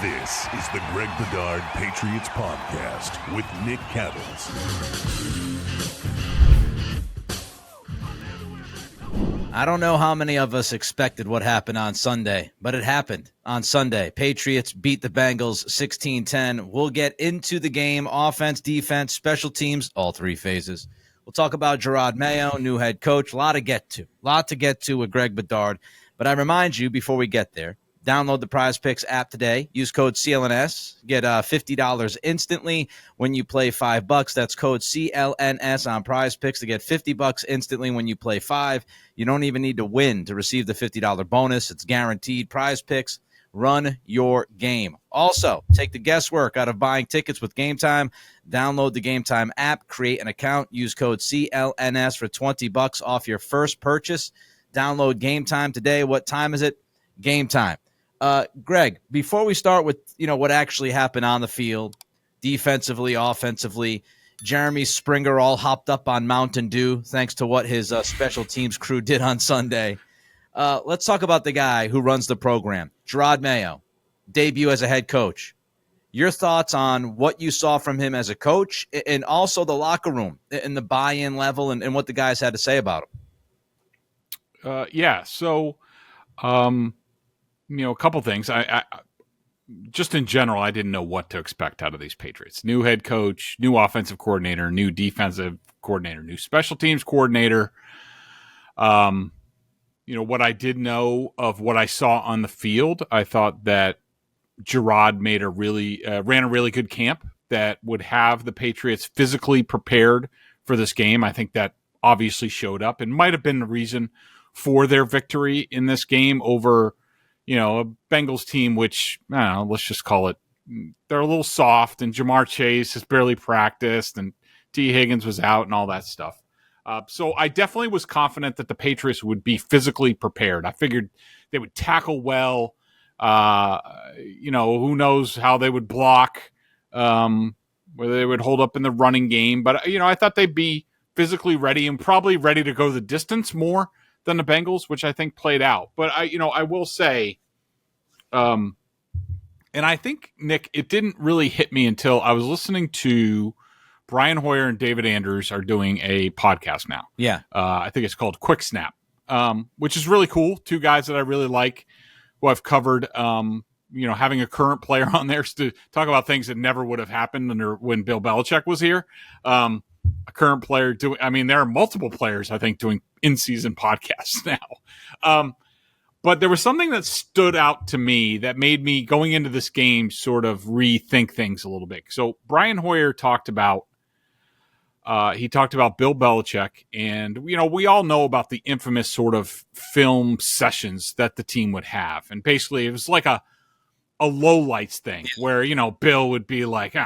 This is the Greg Bedard Patriots Podcast with Nick Cattles. I don't know how many of us expected what happened on Sunday, but it happened on Sunday. Patriots beat the Bengals 16-10. We'll get into the game, offense, defense, special teams, all three phases. We'll talk about Jerod Mayo, new head coach. A lot to get to with Greg Bedard. But I remind you, before we get there, download the Prize Picks app today. Use code CLNS. Get $50 instantly when you play $5. That's code CLNS on Prize Picks to get $50 instantly when you play $5. You don't even need to win to receive the $50 bonus. It's guaranteed. Prize Picks, run your game. Also, take the guesswork out of buying tickets with Game Time. Download the Game Time app, create an account, use code CLNS for $20 off your first purchase. Download Game Time today. What time is it? Game Time. Greg, before we start with, what actually happened on the field, defensively, offensively, Jeremy Springer all hopped up on Mountain Dew thanks to what his special teams crew did on Sunday. Let's talk about the guy who runs the program, Jerod Mayo, debut as a head coach. Your thoughts on what you saw from him as a coach and also the locker room and the buy-in level and what the guys had to say about him. A couple things. I just in general, I didn't know what to expect out of these Patriots. New head coach, new offensive coordinator, new defensive coordinator, new special teams coordinator. What I did know of what I saw on the field, I thought that Jerod ran a really good camp that would have the Patriots physically prepared for this game. I think that obviously showed up and might have been the reason for their victory in this game over a Bengals team, which, I don't know, let's just call it, they're a little soft, and Jamar Chase has barely practiced, and T. Higgins was out and all that stuff. So I definitely was confident that the Patriots would be physically prepared. I figured they would tackle well. Who knows how they would block, whether they would hold up in the running game. But, I thought they'd be physically ready and probably ready to go the distance more than the Bengals, which I think played out. But I will say, and I think, Nick, it didn't really hit me until I was listening to Brian Hoyer and David Andrews are doing a podcast now. Yeah. I think it's called Quick Snap, which is really cool. Two guys that I really like, who I've covered, having a current player on there to talk about things that never would have happened when Bill Belichick was here. A current player there are multiple players, I think, doing in-season podcasts now. But there was something that stood out to me that made me, going into this game, sort of rethink things a little bit. So Brian Hoyer talked about Bill Belichick, and, we all know about the infamous sort of film sessions that the team would have. And basically it was like a low lights thing where, Bill would be like,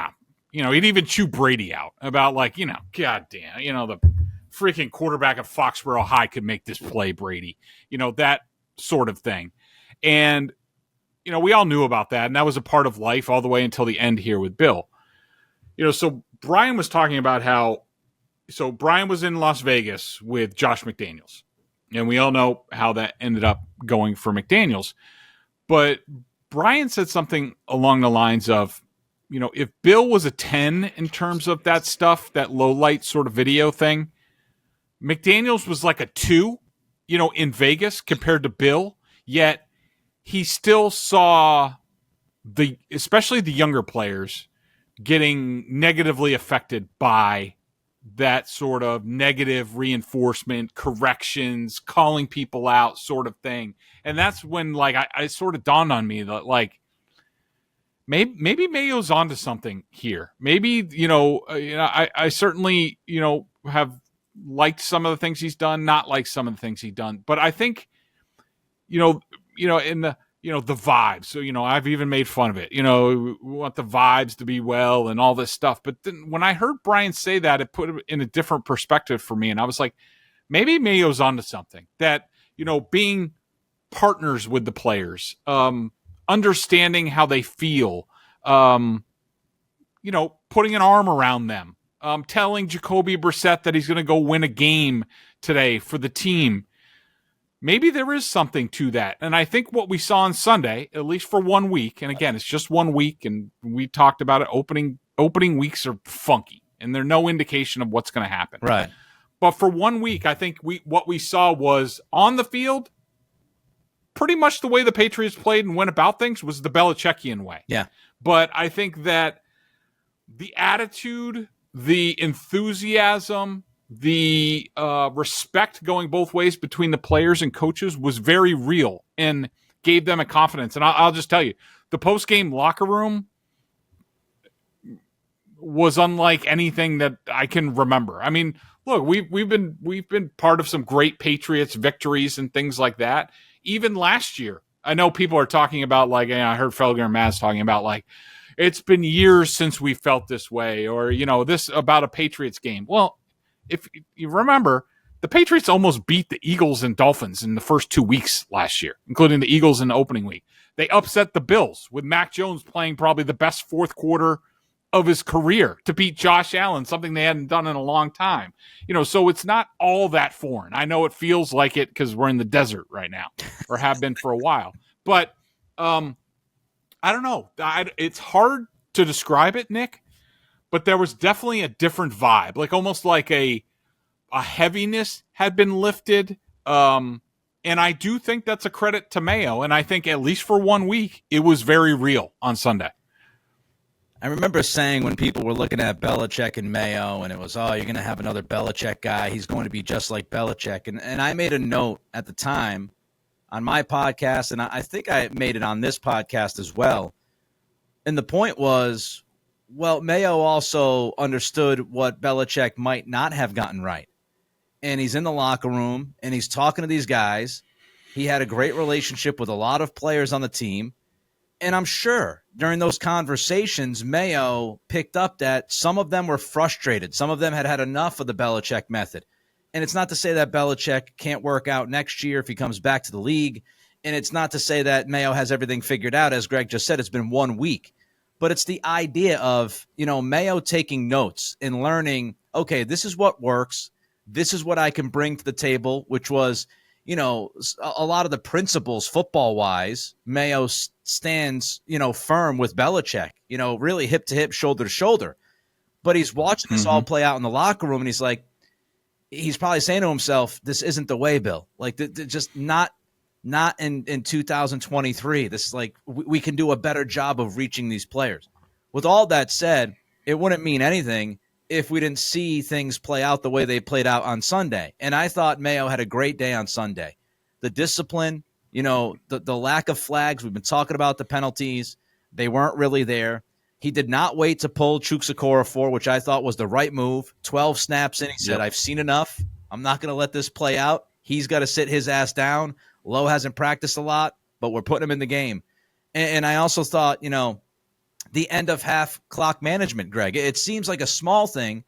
he'd even chew Brady out about God damn, the freaking quarterback at Foxborough High could make this play, Brady, that sort of thing. And, we all knew about that. And that was a part of life all the way until the end here with Bill. So Brian was talking about Brian was in Las Vegas with Josh McDaniels. And we all know how that ended up going for McDaniels. But Brian said something along the lines of, if Bill was a 10 in terms of that stuff, that low light sort of video thing, McDaniels was like a 2, in Vegas compared to Bill. Yet he still saw especially the younger players getting negatively affected by that sort of negative reinforcement, corrections, calling people out sort of thing. And that's when I sort of dawned on me that maybe Mayo's onto something here. Maybe, I certainly, have liked some of the things he's done, not liked some of the things he's done. But I think, in the, the vibes. So, I've even made fun of it. We want the vibes to be well and all this stuff. But then when I heard Brian say that, it put it in a different perspective for me. And I was like, maybe Mayo's onto something. That, being partners with the players, understanding how they feel, putting an arm around them, telling Jacoby Brissett that he's going to go win a game today for the team. maybe there is something to that. And I think what we saw on Sunday, at least for 1 week, and again, it's just 1 week, and we talked about it, opening weeks are funky, and they're no indication of what's going to happen. Right. But for 1 week, I think what we saw was on the field, pretty much the way the Patriots played and went about things was the Belichickian way. Yeah. But I think that the attitude, the enthusiasm, the respect going both ways between the players and coaches was very real and gave them a confidence. And I'll just tell you, the post-game locker room was unlike anything that I can remember. I mean, look, we've been part of some great Patriots victories and things like that. Even last year, I know people are talking about, like, I heard Felger and Maz talking about, like, it's been years since we felt this way, or, this about a Patriots game. Well, if you remember, the Patriots almost beat the Eagles and Dolphins in the first 2 weeks last year, including the Eagles in the opening week. They upset the Bills with Mac Jones playing probably the best fourth quarter of his career to beat Josh Allen, something they hadn't done in a long time. So it's not all that foreign. I know it feels like it because we're in the desert right now, or have been for a while. But I don't know. It's hard to describe it, Nick, but there was definitely a different vibe, like almost like a heaviness had been lifted. And I do think that's a credit to Mayo. And I think at least for 1 week, it was very real on Sunday. I remember saying when people were looking at Belichick and Mayo, and it was, you're going to have another Belichick guy. He's going to be just like Belichick. And I made a note at the time on my podcast, and I think I made it on this podcast as well. And the point was, well, Mayo also understood what Belichick might not have gotten right. And he's in the locker room, and he's talking to these guys. He had a great relationship with a lot of players on the team. And I'm sure during those conversations, Mayo picked up that some of them were frustrated. Some of them had had enough of the Belichick method. And it's not to say that Belichick can't work out next year if he comes back to the league. And it's not to say that Mayo has everything figured out. As Greg just said, it's been 1 week. But it's the idea of, Mayo taking notes and learning, okay, this is what works. This is what I can bring to the table, which was, a lot of the principles football-wise, Mayo stands, firm with Belichick, really hip to hip, shoulder to shoulder. But he's watching this all play out in the locker room, and he's probably saying to himself, this isn't the way, Bill. Like, just not in 2023. This is like, we can do a better job of reaching these players. With all that said, it wouldn't mean anything if we didn't see things play out the way they played out on Sunday. And I thought Mayo had a great day on Sunday. The discipline, the lack of flags. We've been talking about the penalties. They weren't really there. He did not wait to pull Chukwuekoror for, which I thought was the right move. 12 snaps in. He said, I've seen enough. I'm not going to let this play out. He's got to sit his ass down. Lowe hasn't practiced a lot, but we're putting him in the game. And I also thought, the end of half clock management, Greg. It seems like a small thing,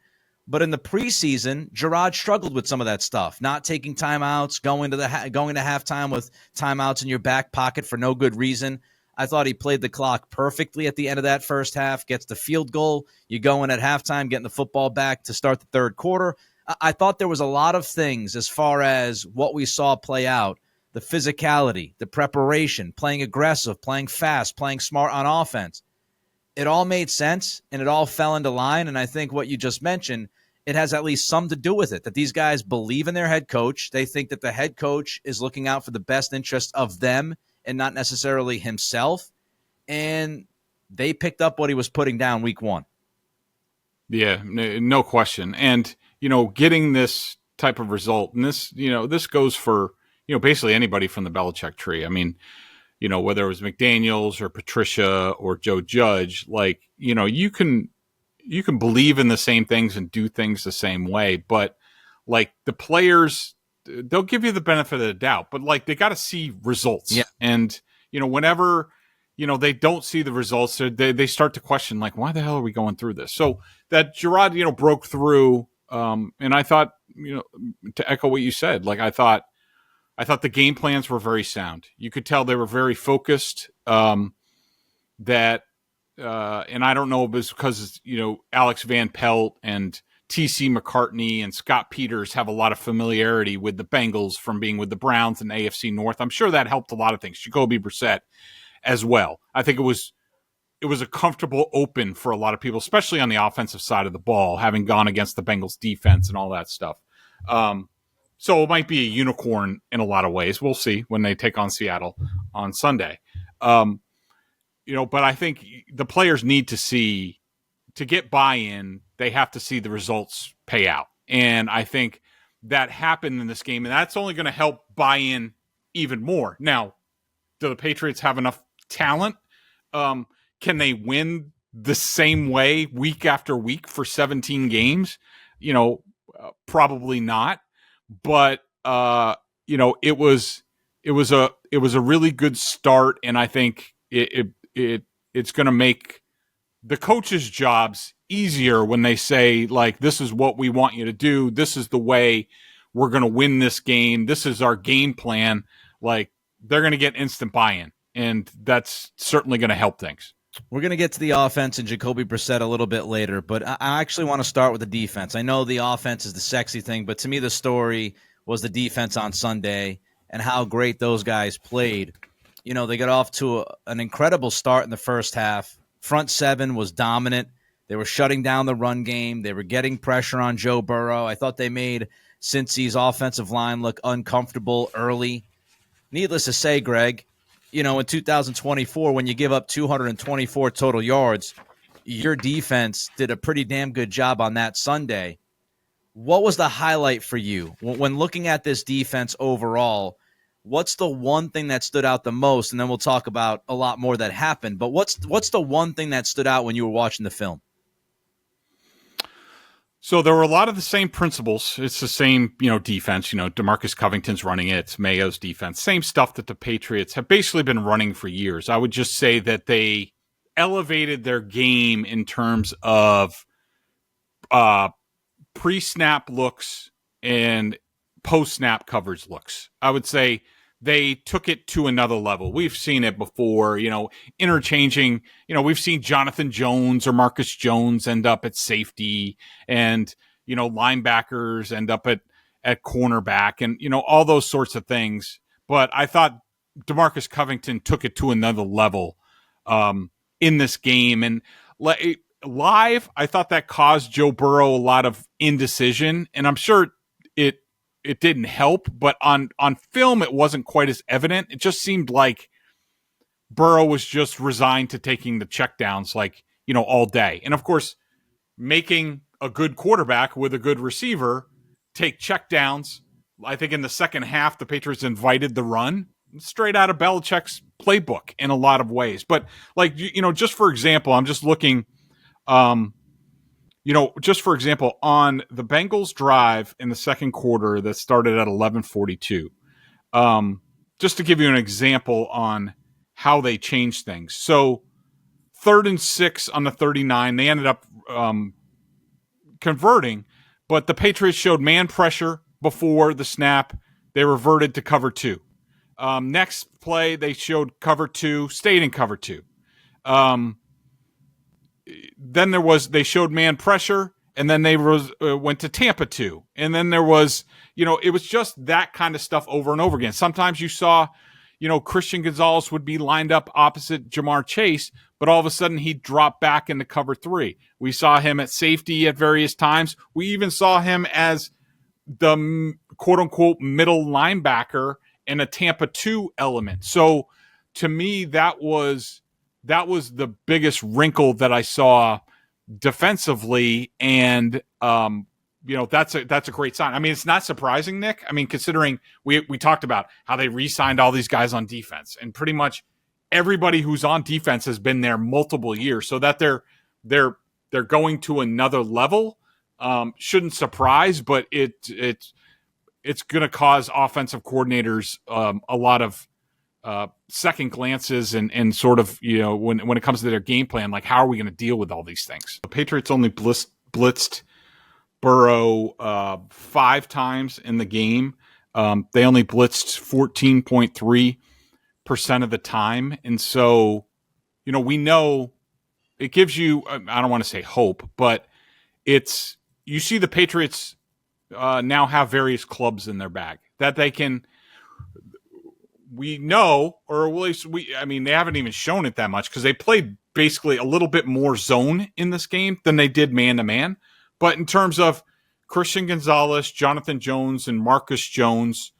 but in the preseason, Jerod struggled with some of that stuff, not taking timeouts, going to halftime with timeouts in your back pocket for no good reason. I thought he played the clock perfectly at the end of that first half, gets the field goal. You go in at halftime, getting the football back to start the third quarter. I thought there was a lot of things as far as what we saw play out, the physicality, the preparation, playing aggressive, playing fast, playing smart on offense. It all made sense, and it all fell into line, and I think what you just mentioned, it has at least some to do with it, that these guys believe in their head coach. They think that the head coach is looking out for the best interest of them and not necessarily himself, and they picked up what he was putting down week one. Yeah, no question. And, getting this type of result, and this goes for, basically anybody from the Belichick tree. I mean, whether it was McDaniels or Patricia or Joe Judge, like, you can believe in the same things and do things the same way, but like the players, they'll give you the benefit of the doubt, but like they got to see results. Yeah. And, whenever, they don't see the results, they start to question, like, why the hell are we going through this? So that Jerod, broke through. And I thought, to echo what you said, like, I thought the game plans were very sound. You could tell they were very focused. And I don't know if it was because, Alex Van Pelt and T.C. McCartney and Scott Peters have a lot of familiarity with the Bengals from being with the Browns and AFC North. I'm sure that helped a lot of things. Jacoby Brissett as well. I think it was a comfortable open for a lot of people, especially on the offensive side of the ball, having gone against the Bengals defense and all that stuff. So it might be a unicorn in a lot of ways. We'll see when they take on Seattle on Sunday. But I think the players need to get buy-in, they have to see the results pay out. And I think that happened in this game, and that's only going to help buy in even more. Now, do the Patriots have enough talent? Can they win the same way week after week for 17 games? Probably not. But it was a really good start, and I think it's going to make the coaches' jobs easier when they say, like, this is what we want you to do. This is the way we're going to win this game. This is our game plan. Like, they're going to get instant buy-in, and that's certainly going to help things. We're going to get to the offense and Jacoby Brissett a little bit later, but I actually want to start with the defense. I know the offense is the sexy thing, but to me the story was the defense on Sunday and how great those guys played. They got off to an incredible start in the first half. Front seven was dominant. They were shutting down the run game. They were getting pressure on Joe Burrow. I thought they made Cincy's offensive line look uncomfortable early. Needless to say, Greg, in 2024, when you give up 224 total yards, your defense did a pretty damn good job on that Sunday. What was the highlight for you? When looking at this defense overall, what's the one thing that stood out the most? And then we'll talk about a lot more that happened. But what's the one thing that stood out when you were watching the film? So there were a lot of the same principles. It's the same, defense. DeMarcus Covington's running it. It's Mayo's defense. Same stuff that the Patriots have basically been running for years. I would just say that they elevated their game in terms of pre-snap looks and post-snap coverage looks. I would say they took it to another level. We've seen it before, interchanging. We've seen Jonathan Jones or Marcus Jones end up at safety, and, linebackers end up at cornerback, and, all those sorts of things. But I thought DeMarcus Covington took it to another level in this game. And live, I thought that caused Joe Burrow a lot of indecision, and I'm sure it didn't help, but on film, it wasn't quite as evident. It just seemed like Burrow was just resigned to taking the checkdowns, all day. And of course, making a good quarterback with a good receiver take checkdowns. I think in the second half, the Patriots invited the run straight out of Belichick's playbook in a lot of ways. But just for example, I'm just looking, just for example, on the Bengals drive in the second quarter that started at 11:42, just to give you an example on how they changed things. So 3rd and 6 on the 39, they ended up converting, but the Patriots showed man pressure before the snap. They reverted to cover 2. Next play, they showed cover 2, stayed in cover 2. Then they showed man pressure, and then they went to Tampa 2. And then there was, it was just that kind of stuff over and over again. Sometimes you saw, Christian Gonzalez would be lined up opposite Jamar Chase, but all of a sudden he'd drop back into cover 3. We saw him at safety at various times. We even saw him as the quote-unquote middle linebacker in a Tampa 2 element. So to me, that was the biggest wrinkle that I saw defensively, and that's a great sign. I mean, it's not surprising, Nick. I mean, considering we talked about how they re-signed all these guys on defense, and pretty much everybody who's on defense has been there multiple years, so that they're going to another level shouldn't surprise, but it's going to cause offensive coordinators a lot of second glances and sort of, when it comes to their game plan, like, how are we going to deal with all these things? The Patriots only blitzed Burrow 5 times in the game. They only blitzed 14.3% of the time. And so, we know it gives you, I don't want to say hope, but it's you see the Patriots now have various clubs in their bag that they can. We know, or at least they haven't even shown it that much because they played basically a little bit more zone in this game than they did man-to-man. But in terms of Christian Gonzalez, Jonathan Jones, and Marcus Jones,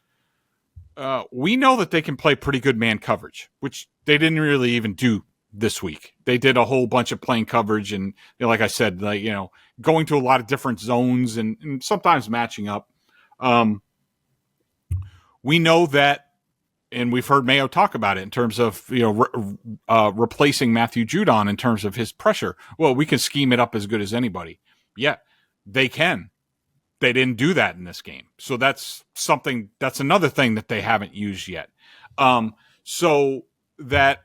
we know that they can play pretty good man coverage, which they didn't really even do this week. They did a whole bunch of plain coverage and, like I said, going to a lot of different zones and sometimes matching up. We know that, and we've heard Mayo talk about it in terms of replacing Matthew Judon in terms of his pressure. Well, we can scheme it up as good as anybody. Yeah, they can. They didn't do that in this game, so that's another thing that they haven't used yet. So that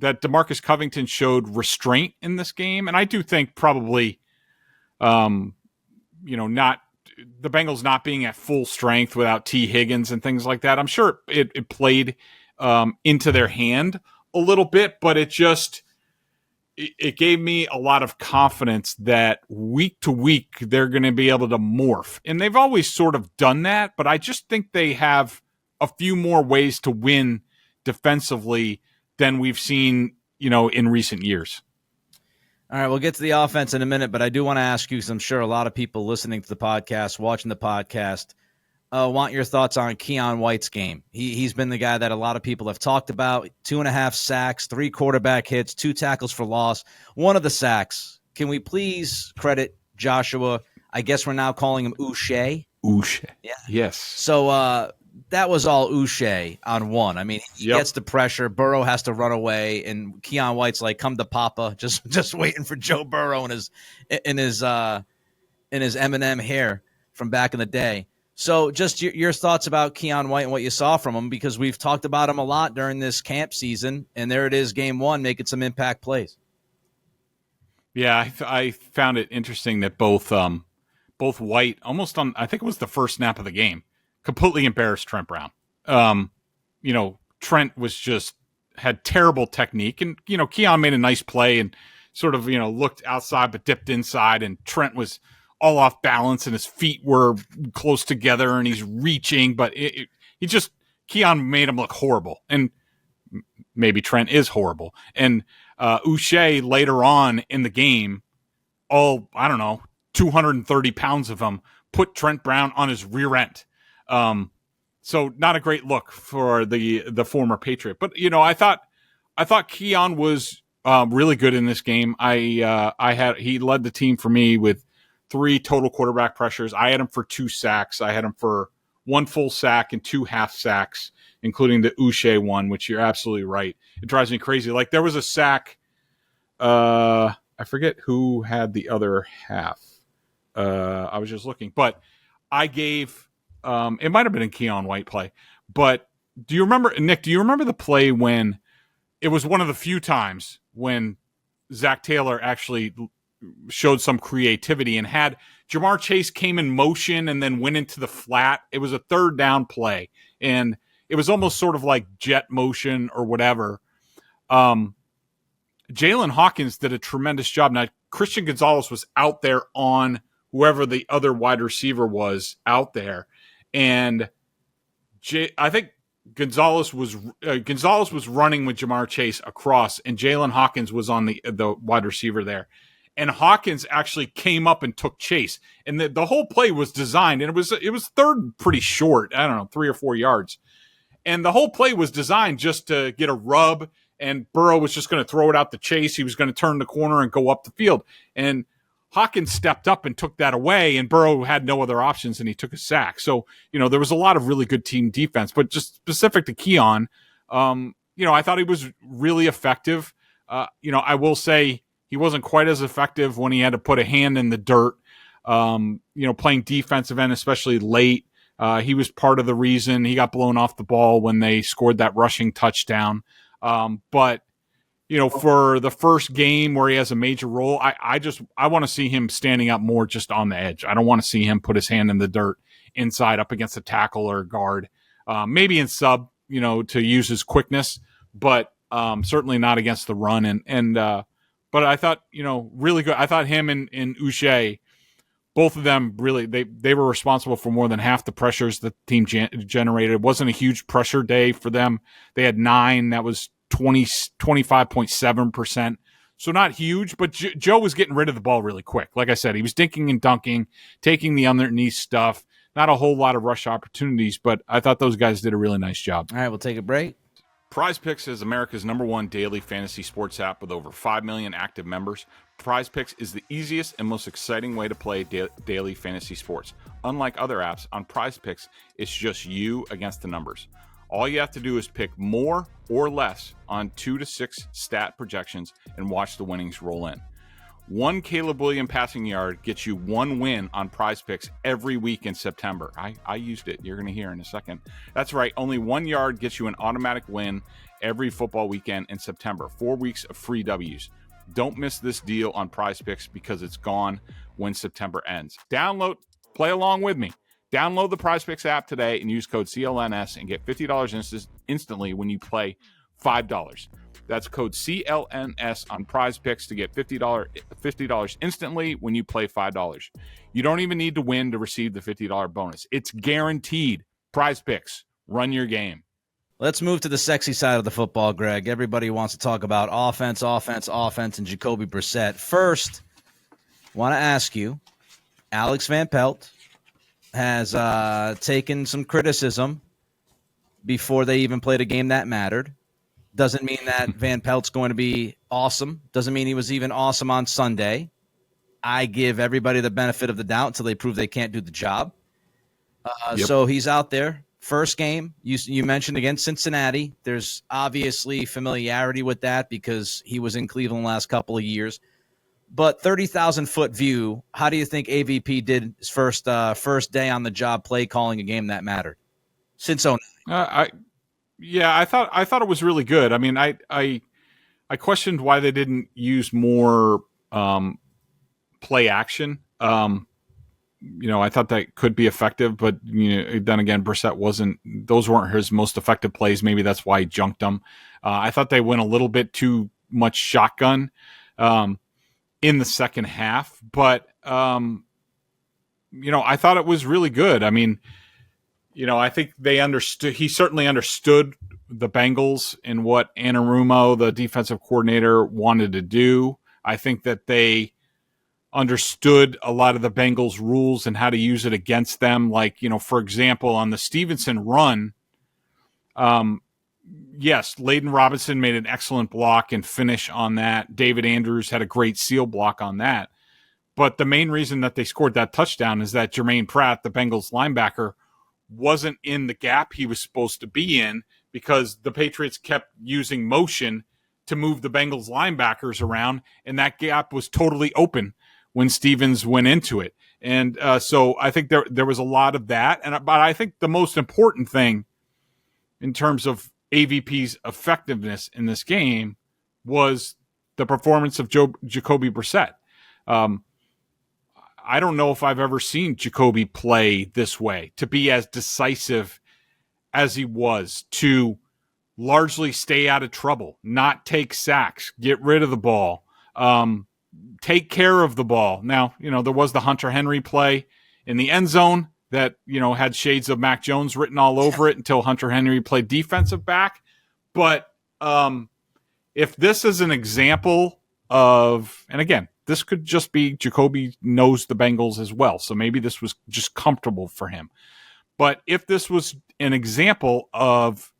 DeMarcus Covington showed restraint in this game, and I do think probably, not. The Bengals not being at full strength without T. Higgins and things like that. I'm sure it played into their hand a little bit, but it gave me a lot of confidence that week to week they're going to be able to morph. And they've always sort of done that, but I just think they have a few more ways to win defensively than we've seen, in recent years. All right, we'll get to the offense in a minute, but I do want to ask you, because I'm sure a lot of people listening to the podcast, watching the podcast, want your thoughts on Keion White's game. He's been the guy that a lot of people have talked about. 2.5 sacks, 3 quarterback hits, 2 tackles for loss. One of the sacks, can we please credit Joshua? I guess we're now calling him Uche. Uche. Yeah. Yes. So that was all Uche on one. I mean, he gets the pressure. Burrow has to run away, and Keion White's like, "Come to Papa," just waiting for Joe Burrow in his Eminem hair from back in the day. So, just your thoughts about Keion White and what you saw from him, because we've talked about him a lot during this camp season, and there it is, game 1, making some impact plays. Yeah, I found it interesting that both White, almost on, I think it was the first snap of the game, completely embarrassed Trent Brown. Trent had terrible technique, and Keion made a nice play and sort of looked outside but dipped inside, and Trent was all off balance and his feet were close together and he's reaching, but Keion made him look horrible, and maybe Trent is horrible. And Uche later on in the game, 230 pounds of him put Trent Brown on his rear end. So not a great look for the former Patriot, but I thought Keion was really good in this game. He led the team for me with 3 total quarterback pressures. I had him for 2 sacks. I had him for 1 full sack and 2 half sacks, including the Uche one, which you're absolutely right. It drives me crazy. Like, there was a sack. I forget who had the other half. I was just looking, but I gave. It might have been a Keion White play, but do you remember, Nick? Do you remember the play when it was one of the few times when Zach Taylor actually showed some creativity and had Jamar Chase came in motion and then went into the flat? It was a 3rd down play, and it was almost sort of like jet motion or whatever. Jalen Hawkins did a tremendous job. Now, Christian Gonzalez was out there on whoever the other wide receiver was out there. And I think Gonzalez was running with Jamar Chase across, and Jalen Hawkins was on the wide receiver there. And Hawkins actually came up and took Chase. And the whole play was designed, and it was third pretty short, 3 or 4 yards. And the whole play was designed just to get a rub, and Burrow was just going to throw it out to Chase. He was going to turn the corner and go up the field. And Hawkins stepped up and took that away, and Burrow had no other options, and he took a sack. So, there was a lot of really good team defense, but just specific to Keion, I thought he was really effective. I will say he wasn't quite as effective when he had to put a hand in the dirt, playing defensive end, especially late. He was part of the reason he got blown off the ball when they scored that rushing touchdown. But for the first game where he has a major role, I want to see him standing up more just on the edge. I don't want to see him put his hand in the dirt inside up against a tackle or a guard. Maybe in sub, to use his quickness, but certainly not against the run. But I thought, really good. I thought him and Uche both of them really, they were responsible for more than half the pressures the team generated. It wasn't a huge pressure day for them. They had 9. That was 25.7%. So not huge, but Joe was getting rid of the ball really quick. Like I said, he was dinking and dunking, taking the underneath stuff. Not a whole lot of rush opportunities, but I thought those guys did a really nice job. All right, we'll take a break. Prize Picks is America's #1 daily fantasy sports app with over 5 million active members. Prize Picks is the easiest and most exciting way to play daily fantasy sports. Unlike other apps, on Prize Picks, it's just you against the numbers. All you have to do is pick more or less on 2 to 6 stat projections and watch the winnings roll in. 1 Caleb Williams passing yard gets you 1 win on Prize Picks every week in September. I used it. You're going to hear in a second. That's right. Only 1 yard gets you an automatic win every football weekend in September. 4 weeks of free W's. Don't miss this deal on Prize Picks because it's gone when September ends. Download, play along with me. Download the Prize Picks app today and use code CLNS and get $50 instantly when you play $5. That's code CLNS on Prize Picks to get $50 instantly when you play $5. You don't even need to win to receive the $50 bonus. It's guaranteed. Prize Picks. Run your game. Let's move to the sexy side of the football, Greg. Everybody wants to talk about offense, and Jacoby Brissett. First, want to ask you, Alex Van Pelt has taken some criticism before they even played a game that mattered. Doesn't mean that Van Pelt's going to be awesome. Doesn't mean he was even awesome on Sunday. I give everybody the benefit of the doubt until they prove they can't do the job. So he's out there. First game, you mentioned against Cincinnati. There's obviously familiarity with that because he was in Cleveland the last couple of years. But 30,000-foot view, how do you think AVP did his first day on the job play calling a game that mattered? Since 2009. I thought it was really good. I mean, I questioned why they didn't use more play action. I thought that could be effective, but then again, Brissett those weren't his most effective plays. Maybe that's why he junked them. I thought they went a little bit too much shotgun in the second half, but I thought it was really good. I mean, I think they understood. He certainly understood the Bengals and what Anarumo, the defensive coordinator, wanted to do. I think that they understood a lot of the Bengals rules and how to use it against them. Like, for example, on the Stevenson run, yes, Layden Robinson made an excellent block and finish on that. David Andrews had a great seal block on that. But the main reason that they scored that touchdown is that Jermaine Pratt, the Bengals linebacker, wasn't in the gap he was supposed to be in because the Patriots kept using motion to move the Bengals linebackers around, and that gap was totally open when Stevens went into it. And so I think there was a lot of that. But I think the most important thing in terms of AVP's effectiveness in this game was the performance of Jacoby Brissett. I don't know if I've ever seen Jacoby play this way, to be as decisive as he was, to largely stay out of trouble, not take sacks, get rid of the ball, take care of the ball. Now, there was the Hunter Henry play in the end zone that, had shades of Mac Jones written all over it until Hunter Henry played defensive back. But if this is an example of, and again, this could just be Jacoby knows the Bengals as well, so maybe this was just comfortable for him. But if this was an example of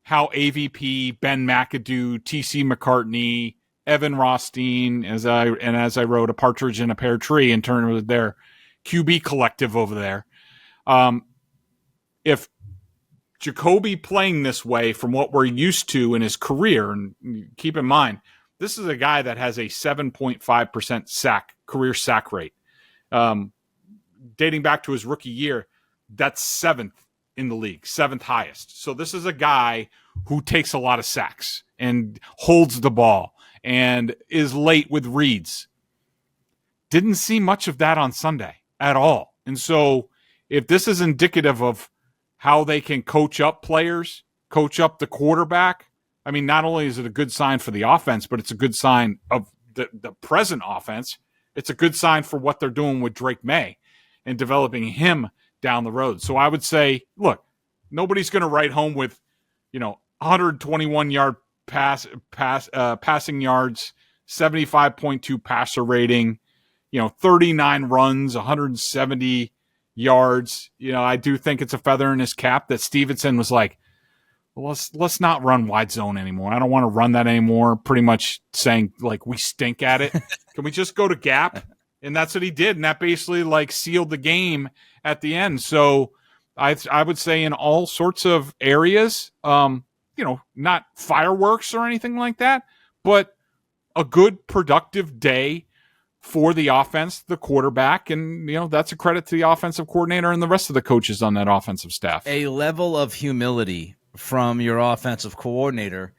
how AVP, Ben McAdoo, TC McCartney, Evan Rothstein, as I wrote, a partridge in a pear tree in terms of their QB collective over there, if Jacoby playing this way from what we're used to in his career, and keep in mind, this is a guy that has a 7.5% career sack rate. Dating back to his rookie year, that's 7th in the league, 7th highest. So this is a guy who takes a lot of sacks and holds the ball and is late with reads. Didn't see much of that on Sunday at all. And so if this is indicative of how they can coach up players, coach up the quarterback, I mean, not only is it a good sign for the offense, but it's a good sign of the present offense. it's a good sign for what they're doing with Drake May and developing him down the road. So I would say, look, nobody's going to write home with, 121 yard passing yards, 75.2 passer rating, 39 runs, 170 yards. I do think it's a feather in his cap that Stevenson was like, well, let's not run wide zone anymore. I don't want to run that anymore. Pretty much saying like we stink at it. Can we just go to gap? And that's what he did. And that basically like sealed the game at the end. So I would say in all sorts of areas, not fireworks or anything like that, but a good productive day for the offense, the quarterback, and that's a credit to the offensive coordinator and the rest of the coaches on that offensive staff. A level of humility from your offensive coordinator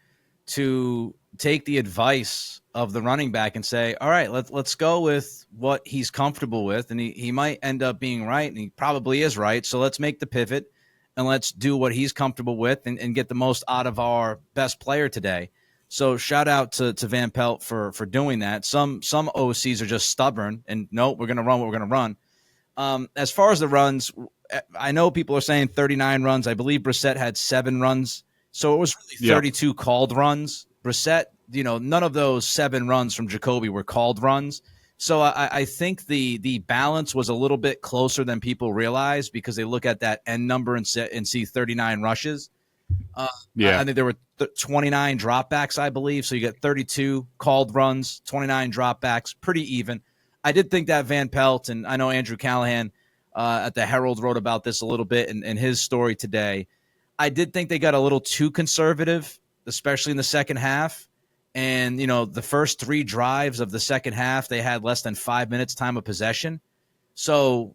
to take the advice of the running back and say, all right, let's go with what he's comfortable with, and he might end up being right, and he probably is right, so let's make the pivot and let's do what he's comfortable with and get the most out of our best player today. So shout out to Van Pelt for doing that. Some OCs are just stubborn and no, we're going to run what we're going to run. As far as the runs, I know people are saying 39 runs. I believe Brissett had 7 runs. So it was really 32 called runs. Brissett, none of those 7 runs from Jacoby were called runs. So I think the balance was a little bit closer than people realize because they look at that end number and see 39 rushes. I think there were 29 dropbacks, I believe. So you got 32 called runs, 29 dropbacks, pretty even. I did think that Van Pelt, and I know Andrew Callahan at the Herald wrote about this a little bit in his story today. I did think they got a little too conservative, especially in the second half. And, the first 3 drives of the second half, they had less than 5 minutes time of possession. So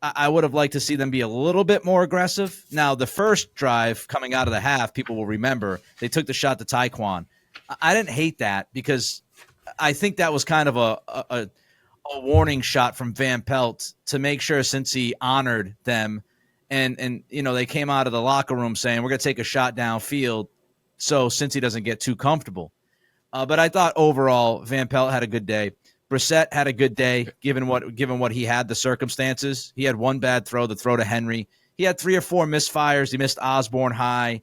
I would have liked to see them be a little bit more aggressive. Now, the first drive coming out of the half, people will remember, they took the shot to Tyquan. I didn't hate that because I think that was kind of a warning shot from Van Pelt to make sure since he honored them and they came out of the locker room saying, we're going to take a shot downfield so since he doesn't get too comfortable. But I thought overall Van Pelt had a good day. Brissett had a good day given what he had, the circumstances. He had one bad throw, the throw to Henry. He had 3 or 4 misfires. He missed Osborne high.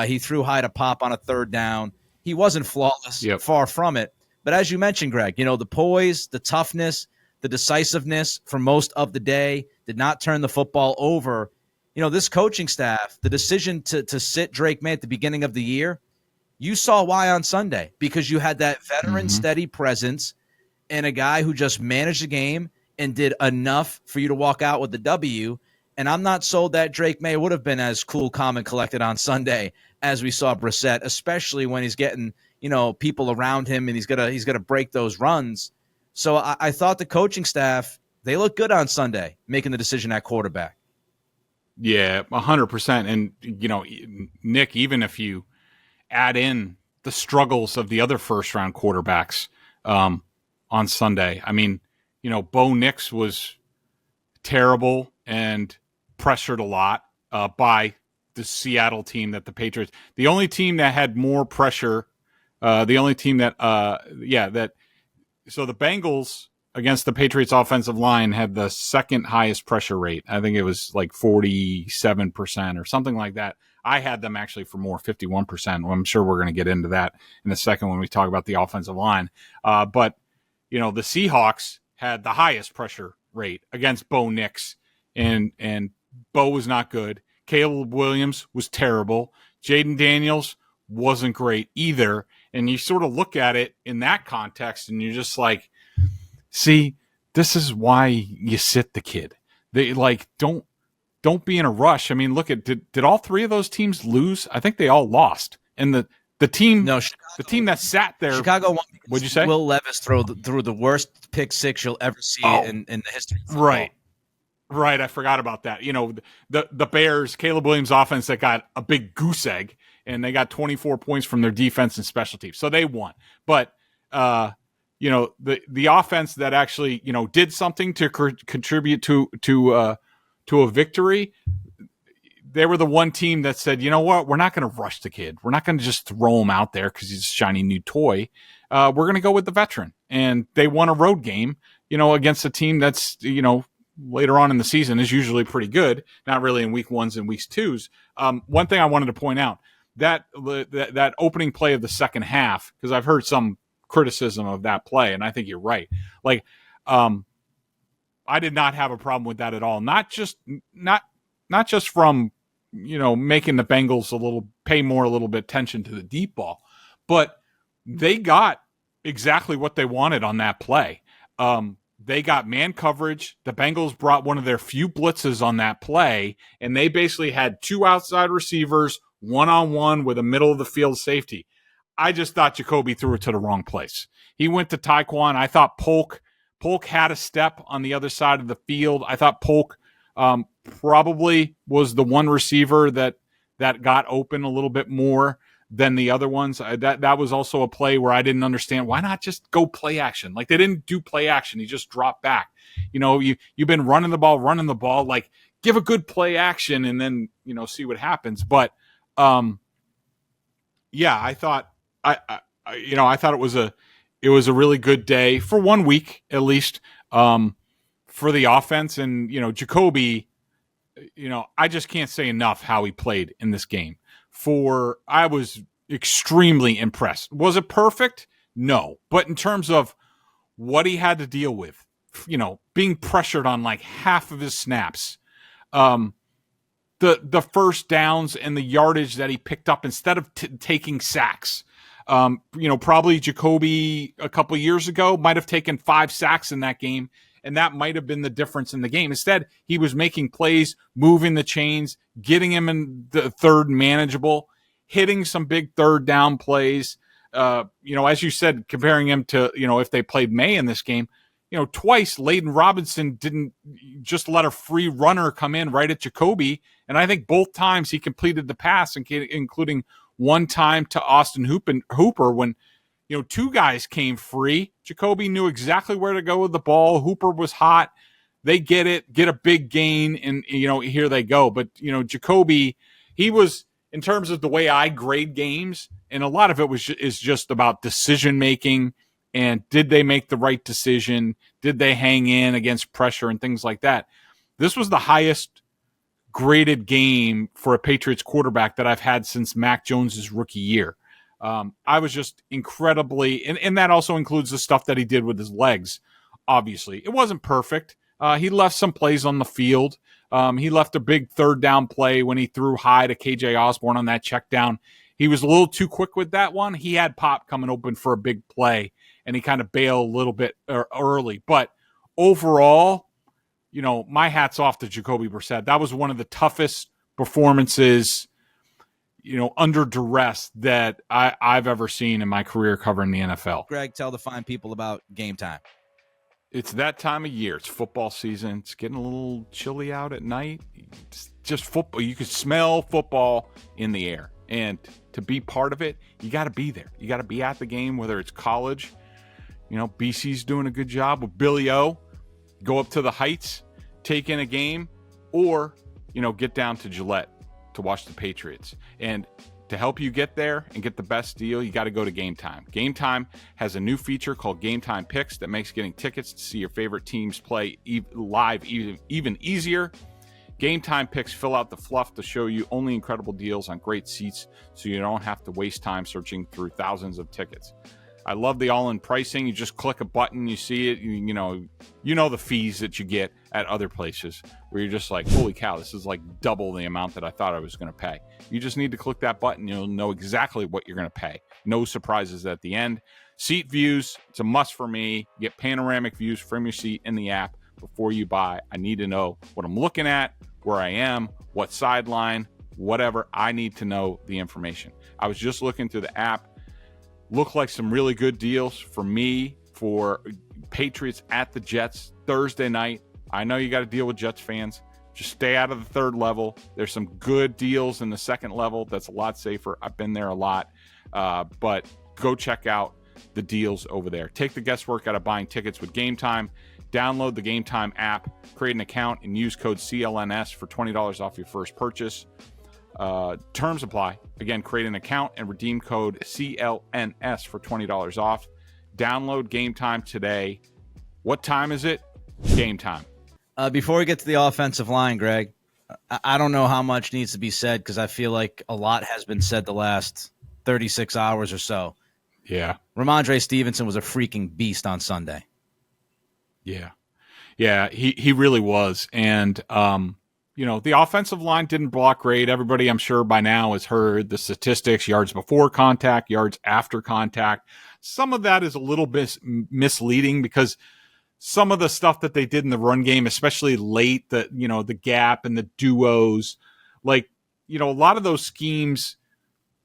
He threw high to Pop on a 3rd down. He wasn't flawless, far from it. But as you mentioned, Greg, the poise, the toughness, the decisiveness for most of the day did not turn the football over. This coaching staff, the decision to sit Drake May at the beginning of the year, you saw why on Sunday, because you had that veteran steady presence and a guy who just managed the game and did enough for you to walk out with the W. And I'm not sold that Drake May would have been as cool, calm, and collected on Sunday as we saw Brissett, especially when he's getting, people around him and he's gonna break those runs. So I thought the coaching staff, they looked good on Sunday, making the decision at quarterback. Yeah, 100%. And, Nick, even if you add in the struggles of the other first-round quarterbacks on Sunday, I mean, Bo Nix was terrible and pressured a lot by the Seattle team that the Patriots – the only team that had more pressure, the only team that so the Bengals – against the Patriots offensive line had the second highest pressure rate. I think it was like 47% or something like that. I had them actually for more, 51%. Well, I'm sure we're going to get into that in a second when we talk about the offensive line. But the Seahawks had the highest pressure rate against Bo Nix, and Bo was not good. Caleb Williams was terrible. Jaden Daniels wasn't great either. And you sort of look at it in that context, and you're just like, see, this is why you sit the kid. They don't be in a rush. I mean, look at did all 3 of those teams lose? I think they all lost. And the team the team that sat there, Chicago won. What'd you say? Will Levis threw the worst pick 6 you'll ever see in the history of football. Right. I forgot about that. The Bears, Caleb Williams offense that got a big goose egg, and they got 24 points from their defense and special teams, so they won. But the offense that actually, did something to contribute to a victory, they were the one team that said, you know what, we're not going to rush the kid. We're not going to just throw him out there because he's a shiny new toy. We're going to go with the veteran. And they won a road game, against a team that's, later on in the season is usually pretty good, not really in week 1s and week 2s. One thing I wanted to point out, that opening play of the second half, because I've heard some criticism of that play, and I think you're right. Like, I did not have a problem with that at all. Not just from, making the Bengals pay a little bit attention to the deep ball, but they got exactly what they wanted on that play. They got man coverage. The Bengals brought one of their few blitzes on that play, and they basically had 2 outside receivers, 1-on-1 with a middle of the field safety. I just thought Jacoby threw it to the wrong place. He went to Tyquan. I thought Polk had a step on the other side of the field. I thought Polk probably was the one receiver that got open a little bit more than the other ones. That was also a play where I didn't understand, why not just go play action? Like, they didn't do play action. He just dropped back. You've been running the ball, like, give a good play action and then, see what happens. But yeah, I thought it was a really good day for 1 week, at least, for the offense. And, Jacoby, I just can't say enough how he played in this game. I was extremely impressed. Was it perfect? No. But in terms of what he had to deal with, being pressured on like half of his snaps, the first downs and the yardage that he picked up instead of taking sacks. Probably Jacoby a couple years ago might have taken 5 sacks in that game, and that might have been the difference in the game. Instead, he was making plays, moving the chains, getting him in the third manageable, hitting some big third down plays. As you said, comparing him to, if they played May in this game, twice Layden Robinson didn't just let a free runner come in right at Jacoby. And I think both times he completed the pass, including one time to Austin Hooper when, 2 guys came free. Jacoby knew exactly where to go with the ball. Hooper was hot. They get a big gain, and, here they go. But, Jacoby, he was, in terms of the way I grade games, and a lot of it is just about decision-making, and did they make the right decision? Did they hang in against pressure and things like that? This was the highest graded game for a Patriots quarterback that I've had since Mac Jones's rookie year. I was just incredibly, and that also includes the stuff that he did with his legs. Obviously, it wasn't perfect. He left some plays on the field. He left a big third down play when he threw high to KJ Osborne on that check down. He was a little too quick with that one. He had Pop coming open for a big play, and he kind of bailed a little bit early. But overall, my hat's off to Jacoby Brissett. That was one of the toughest performances, under duress that I've ever seen in my career covering the NFL. Greg, tell the fine people about Game Time. It's that time of year. It's football season. It's getting a little chilly out at night. It's just football. You can smell football in the air. And to be part of it, you got to be there. You got to be at the game, whether it's college. BC's doing a good job with Billy O. Go up to the Heights, take in a game, or, get down to Gillette to watch the Patriots. And to help you get there and get the best deal, you got to go to Game Time. Game Time has a new feature called Game Time Picks that makes getting tickets to see your favorite teams play live even easier. Game Time Picks fill out the fluff to show you only incredible deals on great seats, so you don't have to waste time searching through thousands of tickets. I love the all-in pricing. You just click a button, you see it, you know the fees that you get at other places where you're just like, holy cow, this is like double the amount that I thought I was going to pay. You just need to click that button. You'll know exactly what you're going to pay. No surprises at the end. Seat views, it's a must for me. Get panoramic views from your seat in the app before you buy. I need to know what I'm looking at, where I am, what sideline, whatever. I need to know the information. I was just looking through the app. Look like some really good deals for me, for Patriots at the Jets Thursday night. I know you got to deal with Jets fans. Just stay out of the third level. There's some good deals in the second level. That's a lot safer. I've been there a lot. But go check out the deals over there. Take the guesswork out of buying tickets with Game Time. Download the Game Time app, create an account, and use code CLNS for $20 off your first purchase. Terms apply. Again, create an account and redeem code CLNS for $20 off. Download Game Time today. What time is it? Game time. Before we get to the offensive line, Greg, I don't know how much needs to be said because I feel like a lot has been said the last 36 hours or so. Yeah. Rhamondre Stevenson was a freaking beast on Sunday. Yeah. Yeah, he really was. And, the offensive line didn't block great. Everybody, I'm sure, by now has heard the statistics, yards before contact, yards after contact. Some of that is a little bit misleading because some of the stuff that they did in the run game, especially late, the gap and the duos, a lot of those schemes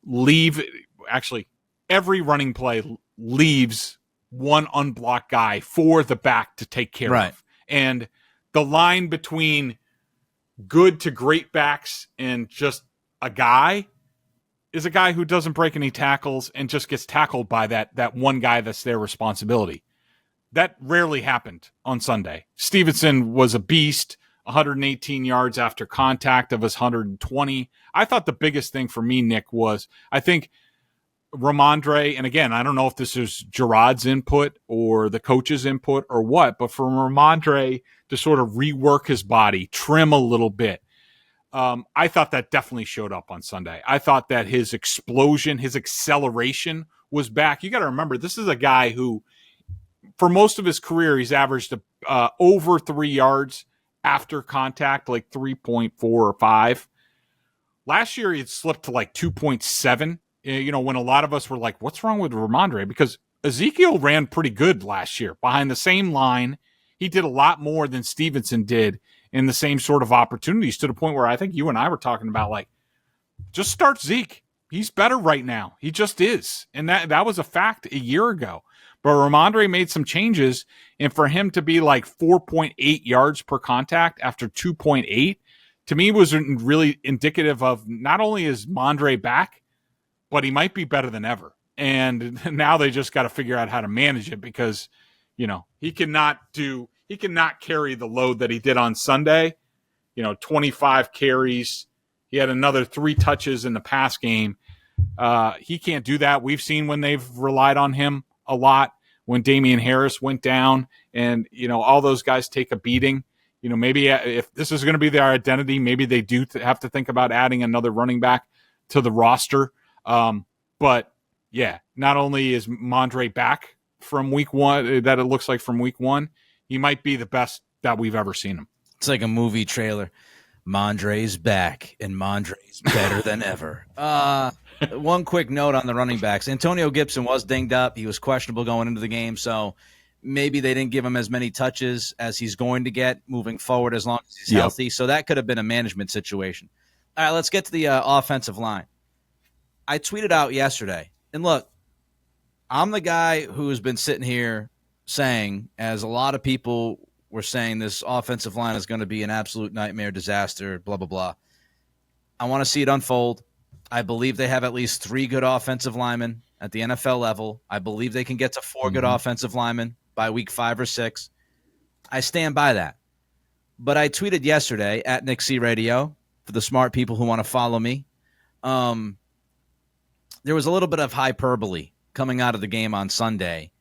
leave, actually, every running play leaves one unblocked guy for the back to take care of. And the line between good to great backs and just a guy is a guy who doesn't break any tackles and just gets tackled by that one guy that's their responsibility. That rarely happened on Sunday. Stevenson was a beast, 118 yards after contact of his 120. I thought the biggest thing for me, Nick, was I think Rhamondre, and again, I don't know if this is Jerod's input or the coach's input or what, but for Rhamondre to sort of rework his body, trim a little bit, I thought that definitely showed up on Sunday. I thought that his explosion, his acceleration was back. You got to remember, this is a guy who, for most of his career, he's averaged over 3 yards after contact, like 3.4 or 5. Last year, he had slipped to like 2.7. When a lot of us were like, what's wrong with Rhamondre? Because Ezekiel ran pretty good last year. Behind the same line, he did a lot more than Stevenson did in the same sort of opportunities, to the point where I think you and I were talking about, like, just start Zeke. He's better right now. He just is. And that was a fact a year ago. But Rhamondre made some changes, and for him to be like 4.8 yards per contact after 2.8, to me was really indicative of not only is Rhamondre back, but he might be better than ever. And now they just got to figure out how to manage it because, he cannot carry the load that he did on Sunday. 25 carries. He had another 3 touches in the pass game. He can't do that. We've seen when they've relied on him a lot, when Damian Harris went down and, all those guys take a beating. Maybe if this is going to be their identity, maybe they do have to think about adding another running back to the roster. But yeah, not only is Rhamondre back from week one, that it looks like from week one, he might be the best that we've ever seen him. It's like a movie trailer. Mondre's back, and Mondre's better than ever. One quick note on the running backs. Antonio Gibson was dinged up. He was questionable going into the game, so maybe they didn't give him as many touches as he's going to get moving forward as long as he's healthy. So that could have been a management situation. All right, let's get to the offensive line. I tweeted out yesterday, and look, I'm the guy who's been sitting here saying, as a lot of people were saying, this offensive line is going to be an absolute nightmare, disaster, blah, blah, blah. I want to see it unfold. I believe they have at least 3 good offensive linemen at the NFL level. I believe they can get to 4 good offensive linemen by week 5 or 6. I stand by that. But I tweeted yesterday at Nick C Radio, for the smart people who want to follow me. There was a little bit of hyperbole coming out of the game on Sunday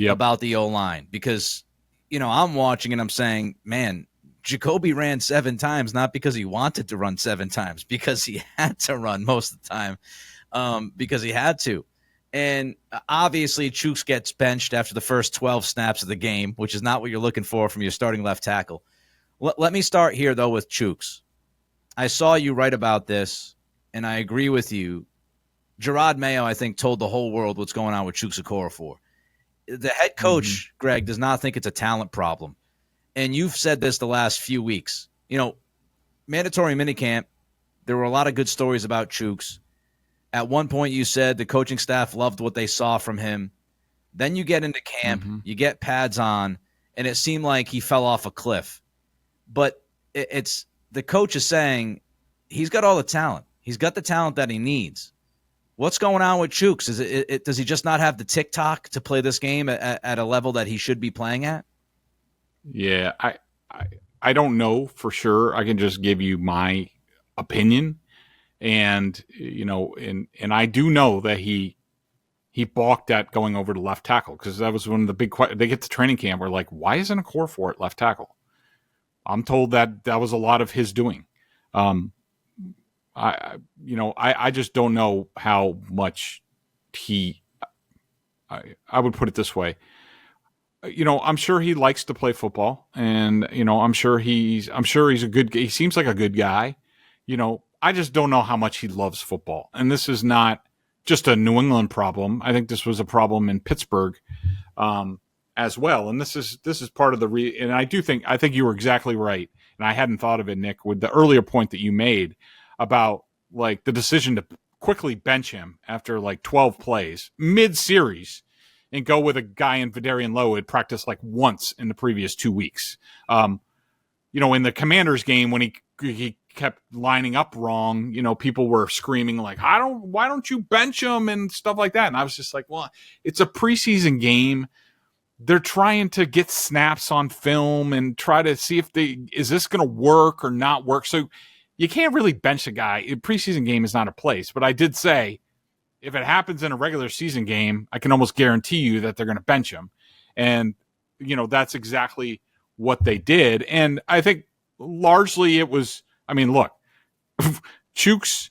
about the O-line because, I'm watching and I'm saying, man, Jacoby ran 7 times, not because he wanted to run 7 times, because he had to run most of the time, because he had to. And obviously, Chooks gets benched after the first 12 snaps of the game, which is not what you're looking for from your starting left tackle. Let me start here, though, with Chooks. I saw you write about this, and I agree with you. Jerod Mayo, I think, told the whole world what's going on with Chooks Okorafor. The head coach, Greg, does not think it's a talent problem. And you've said this the last few weeks. Mandatory minicamp, there were a lot of good stories about Chooks. At one point, you said the coaching staff loved what they saw from him. Then you get into camp, you get pads on, and it seemed like he fell off a cliff. But it's the coach is saying he's got all the talent. He's got the talent that he needs. What's going on with Chooks? Does he just not have the TikTok to play this game at a level that he should be playing at? Yeah, I don't know for sure. I can just give you my opinion, and and I do know that he he balked at going over to left tackle, because that was one of the big questions. They get to training camp, we're like, why isn't a core for at left tackle? I'm told that was a lot of his doing. I just don't know how much I would put it this way. I'm sure he likes to play football, and I'm sure he's he seems like a good guy. I just don't know how much he loves football. And this is not just a New England problem. I think this was a problem in Pittsburgh as well. And this is part of the and I think you were exactly right. And I hadn't thought of it, Nick, with the earlier point that you made about like the decision to quickly bench him after like 12 plays mid-series and go with a guy in Bedard Lowe who had practiced like once in the previous 2 weeks. In the Commanders game when he kept lining up wrong, people were screaming like, why don't you bench him and stuff like that? And I was just like, well, it's a preseason game. They're trying to get snaps on film and try to see if is this going to work or not work. So you can't really bench a guy. A preseason game is not a place, but I did say, if it happens in a regular season game, I can almost guarantee you that they're going to bench him. And, that's exactly what they did. And I think largely it was, look, Chooks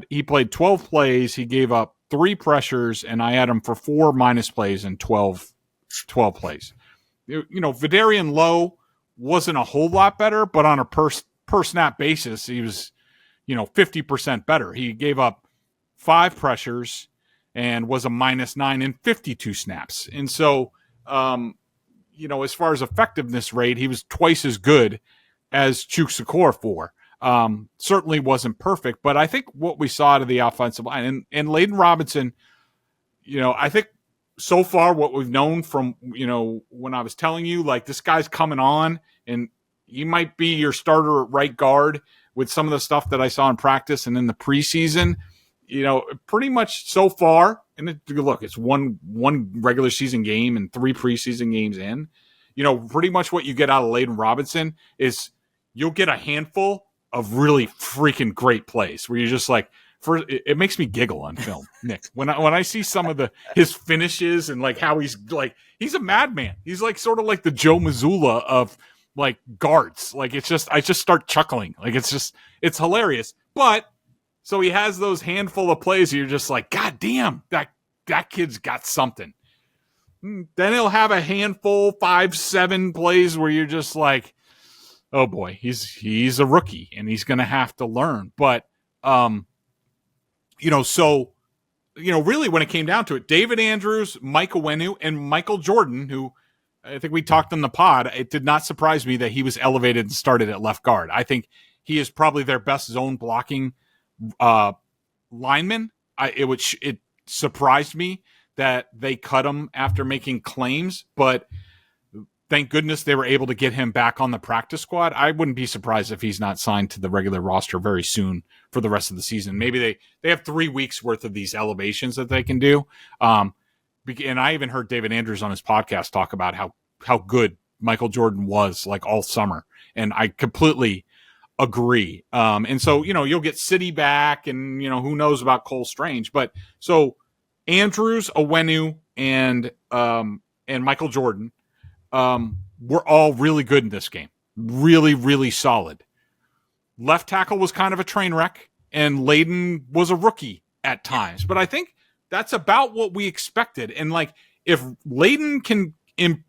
he played 12 plays. He gave up 3 pressures, and I had him for 4 minus plays and 12 plays. Bedard Lowe wasn't a whole lot better, but on a per snap basis, he was, 50% better. He gave up 5 pressures and was a -9 in 52 snaps. And so, as far as effectiveness rate, he was twice as good as Chooks Okorafor. Certainly wasn't perfect, but I think what we saw out of the offensive line and Layden Robinson, I think so far what we've known from, when I was telling you, like, this guy's coming on and he might be your starter at right guard with some of the stuff that I saw in practice and in the preseason, pretty much so far. And look, it's one regular season game and 3 preseason games in, pretty much what you get out of Layden Robinson is you'll get a handful of really freaking great plays where you're just like, it makes me giggle on film, Nick. When I see some of his finishes and like how he's a madman. He's like sort of like the Joe Mazzulla of like guards. Like I just start chuckling. Like it's hilarious. But so he has those handful of plays. You're just like, God damn, that kid's got something. Then he'll have a handful, 5-7 plays where you're just like, oh boy, he's a rookie and he's going to have to learn. But, really when it came down to it, David Andrews, Mike Onwenu, and Michael Jordan, who I think we talked on the pod, it did not surprise me that he was elevated and started at left guard. I think he is probably their best zone blocking lineman. It surprised me that they cut him after making claims, but thank goodness they were able to get him back on the practice squad. I wouldn't be surprised if he's not signed to the regular roster very soon for the rest of the season. Maybe they have 3 weeks worth of these elevations that they can do. And I even heard David Andrews on his podcast talk about how good Michael Jordan was like all summer. And I completely agree. And so, you'll get City back and, who knows about Cole Strange, but so Andrews, Onwenu, and Michael Jordan, were all really good in this game. Really, really solid. Left tackle was kind of a train wreck, and Layden was a rookie at times. But I think that's about what we expected. And, like, if Layden can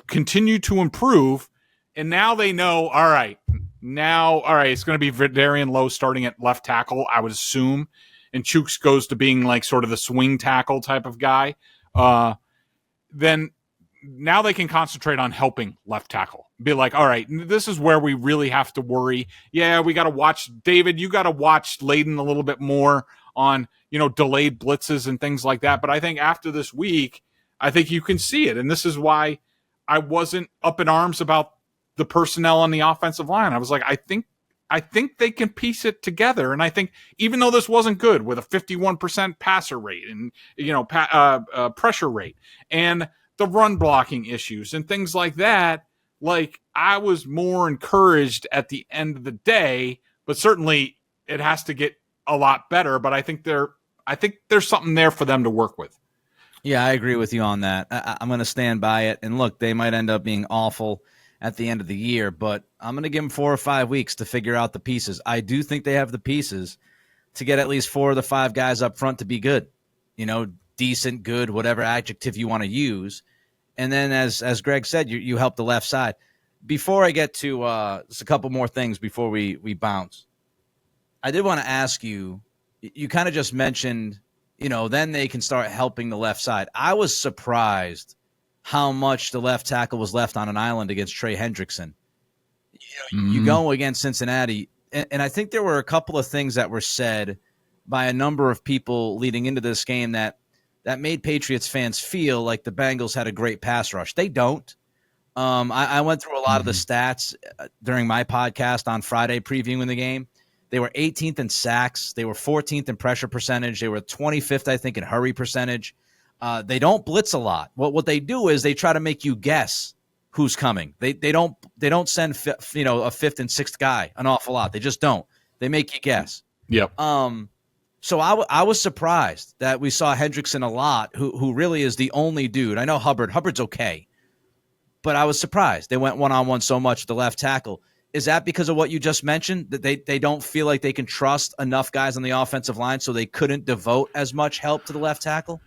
continue to improve, and now they know, all right, it's going to be Bedard Lowe starting at left tackle, I would assume, and Chooks goes to being, like, sort of the swing tackle type of guy, then now they can concentrate on helping left tackle. Be like, all right, this is where we really have to worry. Yeah, we got to watch David. You got to watch Layden a little bit more on, delayed blitzes and things like that. But I think after this week, I think you can see it. And this is why I wasn't up in arms about the personnel on the offensive line. I was like, I think they can piece it together. And I think even though this wasn't good with a 51% passer rate and, pressure rate and the run blocking issues and things like that, like I was more encouraged at the end of the day, but certainly it has to get a lot better. But I think there's something there for them to work with. Yeah, I agree with you on that. I'm going to stand by it. And look, they might end up being awful at the end of the year, but I'm going to give them 4 or 5 weeks to figure out the pieces. I do think they have the pieces to get at least 4 of the 5 guys up front to be good. Decent, good, whatever adjective you want to use. And then as Greg said, you help the left side. Before I get to just a couple more things before we bounce, I did want to ask you, you kind of just mentioned, then they can start helping the left side. I was surprised how much the left tackle was left on an island against Trey Hendrickson. You go against Cincinnati, and I think there were a couple of things that were said by a number of people leading into this game that made Patriots fans feel like the Bengals had a great pass rush. They don't. I went through a lot of the stats during my podcast on Friday previewing the game. They were 18th in sacks. They were 14th in pressure percentage. They were 25th, I think, in hurry percentage. They don't blitz a lot. What they do is they try to make you guess who's coming. They don't send a fifth and sixth guy an awful lot. They just don't. They make you guess. Yep. So I was surprised that we saw Hendrickson a lot, who really is the only dude. I know Hubbard's okay, but I was surprised they went one-on-one so much at the left tackle. Is that because of what you just mentioned, that they don't feel like they can trust enough guys on the offensive line, so they couldn't devote as much help to the left tackle?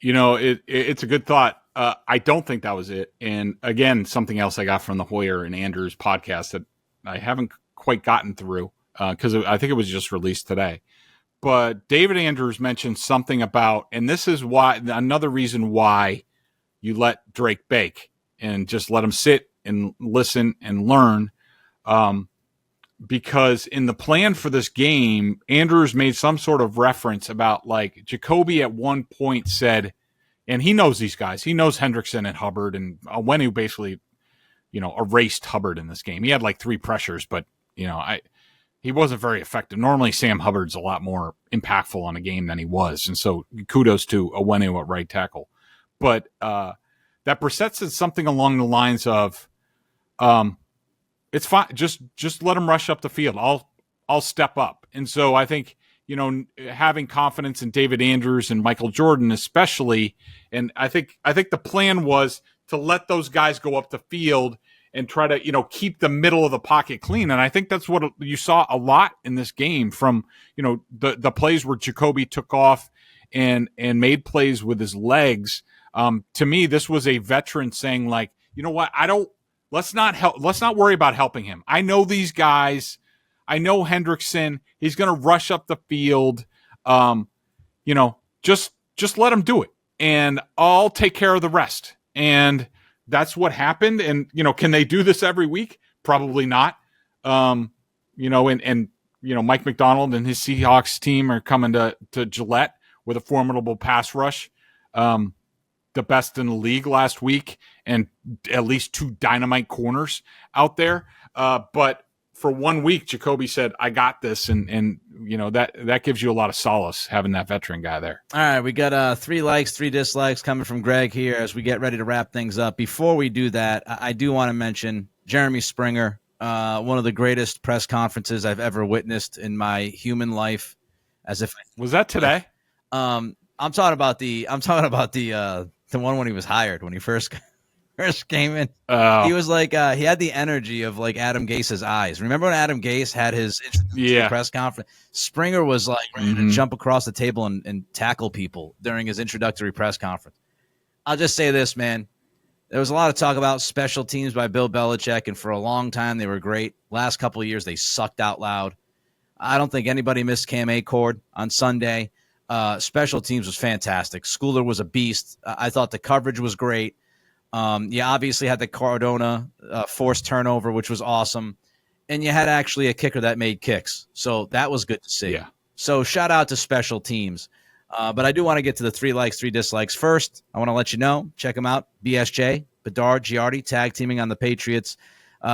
It's a good thought. I don't think that was it. And again, something else I got from the Hoyer and Andrews podcast that I haven't quite gotten through because I think it was just released today. But David Andrews mentioned something about, and this is why another reason why you let Drake bake and just let him sit and listen and learn. Because in the plan for this game, Andrews made some sort of reference about like Jacoby at one point said, and he knows these guys. He knows Hendrickson and Hubbard, and Onwenu basically, erased Hubbard in this game. He had like 3 pressures, but he wasn't very effective. Normally, Sam Hubbard's a lot more impactful on a game than he was, and so kudos to Onwenu at right tackle. But that Brissett said something along the lines of, "It's fine. Just let him rush up the field. I'll step up." And so I think having confidence in David Andrews and Michael Jordan especially, and I think the plan was to let those guys go up the field and try to keep the middle of the pocket clean. And I think that's what you saw a lot in this game from the plays where Jacoby took off and made plays with his legs. To me, this was a veteran saying like, you know what, let's not worry about helping him. I know these guys. I know Hendrickson. He's going to rush up the field. Just let him do it, and I'll take care of the rest. And that's what happened. And can they do this every week? Probably not. Mike McDonald and his Seahawks team are coming to Gillette with a formidable pass rush. The best in the league last week, and at least 2 dynamite corners out there. But for 1 week, Jacoby said, "I got this," and that gives you a lot of solace having that veteran guy there. All right, we got 3 likes, 3 dislikes coming from Greg here as we get ready to wrap things up. Before we do that, I do want to mention Jeremy Springer, one of the greatest press conferences I've ever witnessed in my human life. Was that today? I'm talking about the one when he was hired, when he first came in. He was like, he had the energy of like Adam Gase's eyes. Remember when Adam Gase had his press conference? Springer was like ready to jump across the table and tackle people during his introductory press conference. I'll just say this, man. There was a lot of talk about special teams by Bill Belichick, and for a long time they were great. Last couple of years they sucked out loud. I don't think anybody missed Cam Acord on Sunday. Special teams was fantastic. Schooler was a beast. I thought the coverage was great. You obviously had the Cardona forced turnover, which was awesome. And you had actually a kicker that made kicks. So that was good to see. Yeah. So shout out to special teams. But I do want to get to the 3 likes, 3 dislikes. First, I want to let you know, check them out. BSJ, Bedard, Giardi, tag teaming on the Patriots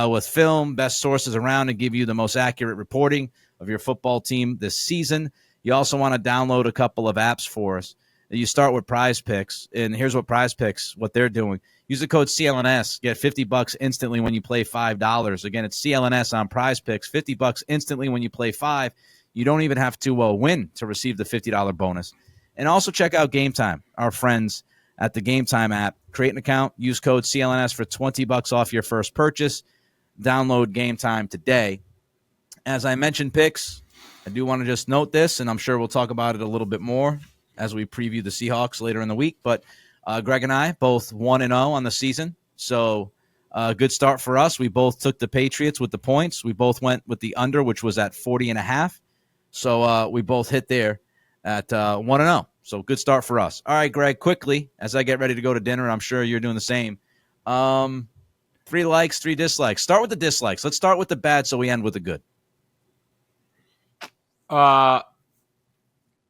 with film, best sources around, and give you the most accurate reporting of your football team this season. You also want to download a couple of apps for us. You start with Prize Picks, and here's what Prize Picks, what they're doing. Use the code CLNS. Get $50 instantly when you play $5. Again, it's CLNS on Prize Picks. $50 instantly when you play $5. You don't even have to win to receive the $50 bonus. And also check out Game Time, our friends at the Game Time app. Create an account, use code CLNS for $20 off your first purchase. Download Game Time today. As I mentioned picks, I do want to just note this, and I'm sure we'll talk about it a little bit more as we preview the Seahawks later in the week. But Greg and I both 1-0 on the season, so good start for us. We both took the Patriots with the points. We both went with the under, which was at 40.5. So we both hit there at 1-0. So good start for us. All right, Greg, quickly, as I get ready to go to dinner, I'm sure you're doing the same. 3 likes, 3 dislikes. Start with the dislikes. Let's start with the bad so we end with the good.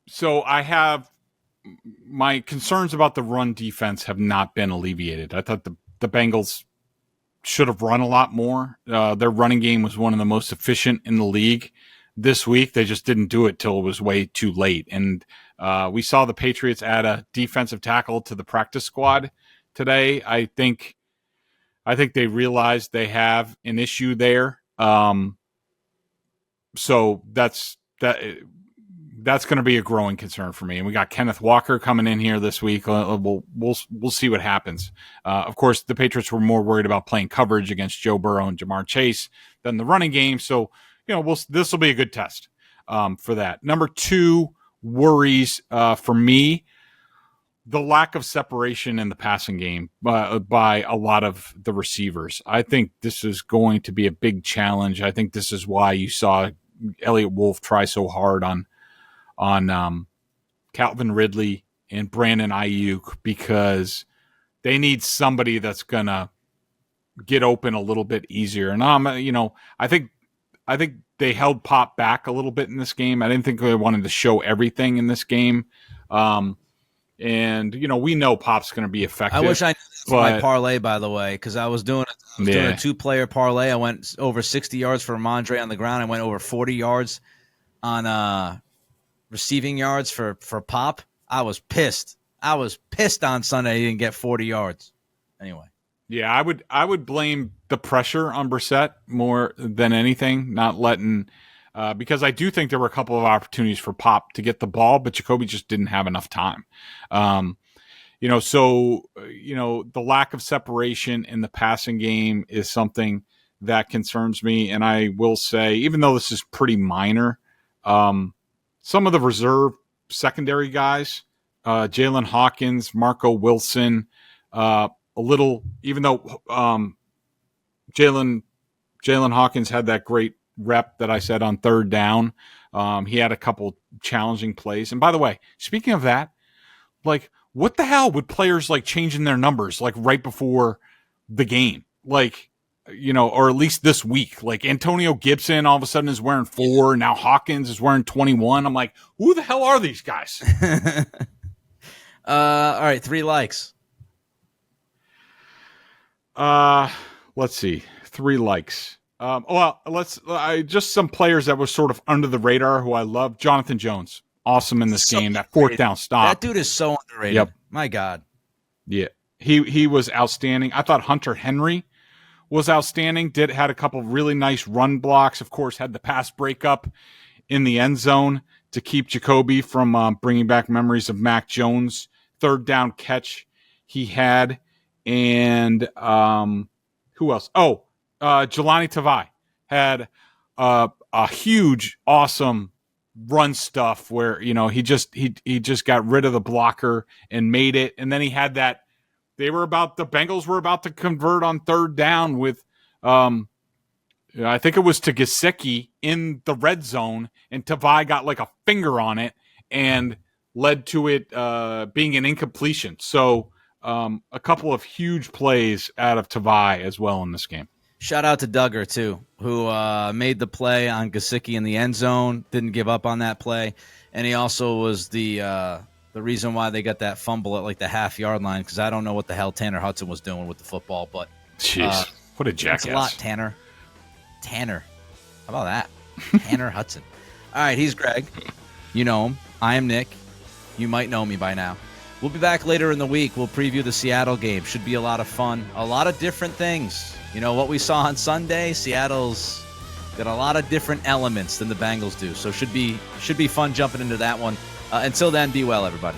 So I have my concerns about the run defense have not been alleviated. I thought the Bengals should have run a lot more. Their running game was one of the most efficient in the league this week. They just didn't do it till it was way too late. And we saw the Patriots add a defensive tackle to the practice squad today. I think they realized they have an issue there. So that's going to be a growing concern for me. And we got Kenneth Walker coming in here this week. We'll see what happens. Of course, the Patriots were more worried about playing coverage against Joe Burrow and Jamar Chase than the running game. So, this will be a good test for that. Number 2 worries for me, the lack of separation in the passing game by a lot of the receivers. I think this is going to be a big challenge. I think this is why you saw Elliott Wolf try so hard on Calvin Ridley and Brandon Ayuk, because they need somebody that's gonna get open a little bit easier. And I think they held Pop back a little bit in this game. I didn't think they wanted to show everything in this game. And we know Pop's going to be effective. I wish I knew my parlay, by the way, because I was doing a 2-player parlay. I went over 60 yards for Rhamondre on the ground. I went over 40 yards on receiving yards for Pop. I was pissed. On Sunday he didn't get 40 yards. Anyway. Yeah, I would blame the pressure on Brissett more than anything, not letting because I do think there were a couple of opportunities for Pop to get the ball, but Jacoby just didn't have enough time. So the lack of separation in the passing game is something that concerns me. And I will say, even though this is pretty minor, some of the reserve secondary guys, Jalen Hawkins, Marco Wilson, even though Jalen Hawkins had that great rep that I said on 3rd down, he had a couple challenging plays. And by the way, speaking of that, what the hell would players changing their numbers right before the game? Or at least this week, Antonio Gibson all of a sudden is wearing 4. Now Hawkins is wearing 21. I'm like, who the hell are these guys? All right. 3 likes. Let's see. 3 likes. Just some players that were sort of under the radar who I love. Jonathan Jones, awesome in this game. That 4th down stop. That dude is so underrated. Yep. My God. Yeah. He was outstanding. I thought Hunter Henry was outstanding. Had a couple of really nice run blocks. Of course, had the pass breakup in the end zone to keep Jacoby from bringing back memories of Mac Jones. 3rd down catch he had. And who else? Jelani Tavai had a huge, awesome run stuff where he just got rid of the blocker and made it, and then he had that. The Bengals were about to convert on 3rd down with, I think it was to Gesicki in the red zone, and Tavai got a finger on it and led to it being an incompletion. So a couple of huge plays out of Tavai as well in this game. Shout out to Duggar, too, who made the play on Gesicki in the end zone, didn't give up on that play, and he also was the reason why they got that fumble at the half-yard line, because I don't know what the hell Tanner Hudson was doing with the football. But jeez, what a jackass. Thanks a lot, Tanner. How about that? Tanner Hudson. All right, he's Greg. You know him. I am Nick. You might know me by now. We'll be back later in the week. We'll preview the Seattle game. Should be a lot of fun. A lot of different things. What we saw on Sunday, Seattle's got a lot of different elements than the Bengals do. So should be fun jumping into that one. Until then, be well, everybody.